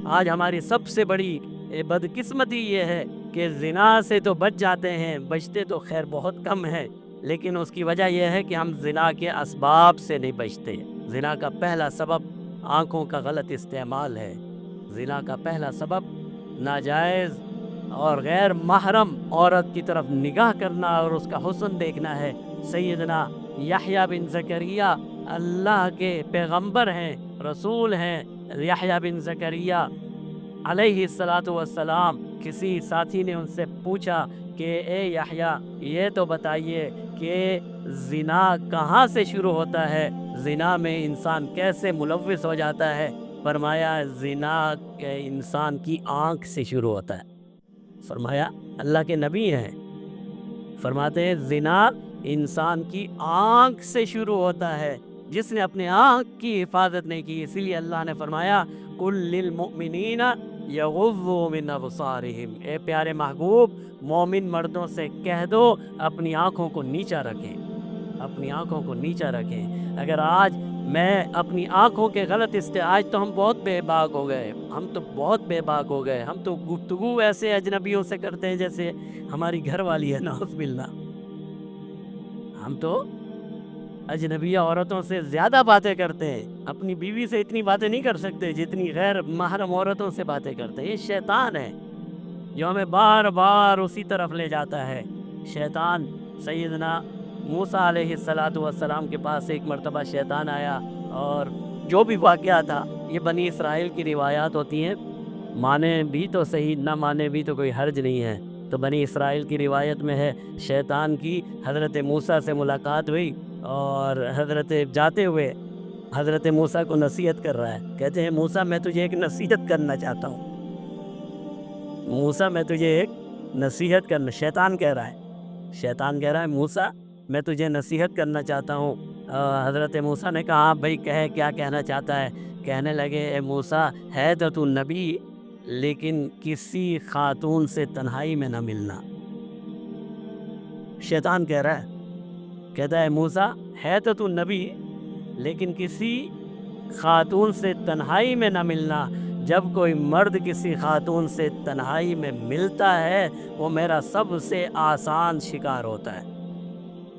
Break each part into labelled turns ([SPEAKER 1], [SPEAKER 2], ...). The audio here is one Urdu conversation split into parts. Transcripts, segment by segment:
[SPEAKER 1] آج ہماری سب سے بڑی بدقسمتی یہ ہے کہ زنا سے تو بچ جاتے ہیں، بچتے تو خیر بہت کم ہیں، لیکن اس کی وجہ یہ ہے کہ ہم زنا کے اسباب سے نہیں بچتے۔ زنا کا پہلا سبب آنکھوں کا غلط استعمال ہے۔ زنا کا پہلا سبب ناجائز اور غیر محرم عورت کی طرف نگاہ کرنا اور اس کا حسن دیکھنا ہے۔ سیدنا یحییٰ بن زکریا اللہ کے پیغمبر ہیں، رسول ہیں۔ یحییٰ بن زکریا علیہ السلام، کسی ساتھی نے ان سے پوچھا کہ اے یحییٰ یہ تو بتائیے کہ زنا کہاں سے شروع ہوتا ہے، زنا میں انسان کیسے ملوث ہو جاتا ہے؟ فرمایا زنا انسان کی آنکھ سے شروع ہوتا ہے۔ فرمایا اللہ کے نبی ہیں، فرماتے ہیں زنا انسان کی آنکھ سے شروع ہوتا ہے۔ جس نے اپنے آنکھ کی حفاظت نہیں کی، اسی لیے اللہ نے فرمایا قُل لِّلْمُؤْمِنِينَ يَغُضُّوا مِنْ أَبْصَارِهِمْ، اے پیارے محبوب مومن مردوں سے کہہ دو اپنی آنکھوں کو نیچا رکھیں، اپنی آنکھوں کو نیچا رکھیں۔ اگر آج میں اپنی آنکھوں کے غلط آج تو ہم بہت بے باک ہو گئے، ہم تو بہت بے باک ہو گئے، ہم تو گفتگو ایسے اجنبیوں سے کرتے ہیں جیسے ہماری گھر والی ہے، نعوذ باللہ۔ ہم تو اجنبیہ عورتوں سے زیادہ باتیں کرتے ہیں، اپنی بیوی سے اتنی باتیں نہیں کر سکتے جتنی غیر محرم عورتوں سے باتیں کرتے ہیں۔ یہ شیطان ہے جو ہمیں بار بار اسی طرف لے جاتا ہے۔ شیطان سیدنا موسیٰ علیہ السلام کے پاس ایک مرتبہ شیطان آیا، اور جو بھی واقعہ تھا یہ بنی اسرائیل کی روایات ہوتی ہیں، مانے بھی تو صحیح، نہ مانے بھی تو کوئی حرج نہیں ہے۔ تو بنی اسرائیل کی روایت میں ہے شیطان کی حضرت موسیٰ سے ملاقات ہوئی، اور حضرت جاتے ہوئے حضرت موسیٰ کو نصیحت کر رہا ہے، کہتے ہیں موسیٰ میں تجھے ایک نصیحت کرنا چاہتا ہوں، موسیٰ میں تجھے ایک نصیحت کرنا، شیطان کہہ رہا ہے، شیطان کہہ رہا ہے موسیٰ میں تجھے نصیحت کرنا چاہتا ہوں۔ حضرت موسیٰ نے کہا بھائی کہے کیا کہنا چاہتا ہے؟ کہنے لگے اے موسیٰ ہے تو نبی لیکن کسی خاتون سے تنہائی میں نہ ملنا۔ شیطان کہہ رہا ہے، کہتا ہے موسیٰ ہے تو نبی لیکن کسی خاتون سے تنہائی میں نہ ملنا۔ جب کوئی مرد کسی خاتون سے تنہائی میں ملتا ہے وہ میرا سب سے آسان شکار ہوتا ہے،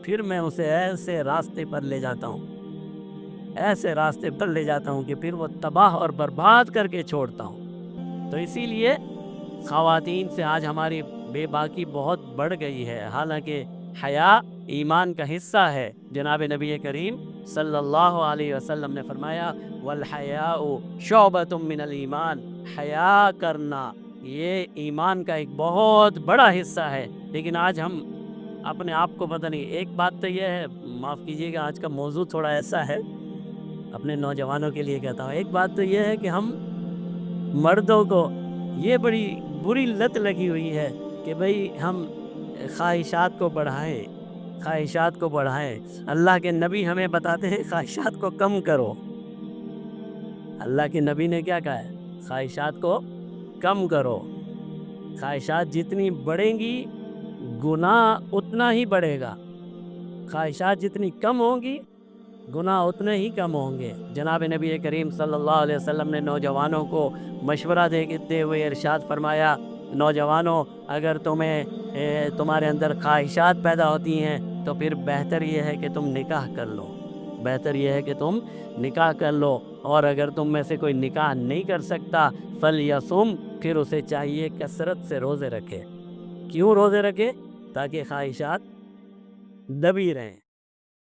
[SPEAKER 1] پھر میں اسے ایسے راستے پر لے جاتا ہوں، ایسے راستے پر لے جاتا ہوں کہ پھر وہ تباہ اور برباد کر کے چھوڑتا ہوں۔ تو اسی لیے خواتین سے آج ہماری بے باکی بہت بڑھ گئی ہے، حالانکہ حیا ایمان کا حصہ ہے۔ جناب نبی کریم صلی اللہ علیہ وسلم نے فرمایا وَالْحَيَاءُ شُعْبَةٌ مِّنَ الْإِيمَانِ، حیا کرنا یہ ایمان کا ایک بہت بڑا حصہ ہے۔ لیکن آج ہم اپنے آپ کو پتہ نہیں، ایک بات تو یہ ہے، معاف کیجیے گا آج کا موضوع تھوڑا ایسا ہے، اپنے نوجوانوں کے لیے کہتا ہوں، ایک بات تو یہ ہے کہ ہم مردوں کو یہ بڑی بری لت لگی ہوئی ہے کہ بھئی ہم خواہشات کو بڑھائیں، خواہشات کو بڑھائیں۔ اللہ کے نبی ہمیں بتاتے ہیں خواہشات کو کم کرو۔ اللہ کے نبی نے کیا کہا ہے؟ خواہشات کو کم کرو۔ خواہشات جتنی بڑھیں گی گناہ اتنا ہی بڑھے گا، خواہشات جتنی کم ہوں گی گناہ اتنے ہی کم ہوں گے۔ جناب نبی کریم صلی اللہ علیہ وسلم نے نوجوانوں کو مشورہ دیتے ہوئے ارشاد فرمایا نوجوانوں اگر تمہارے اندر خواہشات پیدا ہوتی ہیں تو پھر بہتر یہ ہے کہ تم نکاح کر لو، بہتر یہ ہے کہ تم نکاح کر لو، اور اگر تم میں سے کوئی نکاح نہیں کر سکتا فَلْيَصُمْ، پھر اسے چاہیے کثرت سے روزے رکھے۔ کیوں روزے رکھے؟ تاکہ خواہشات دبی رہیں۔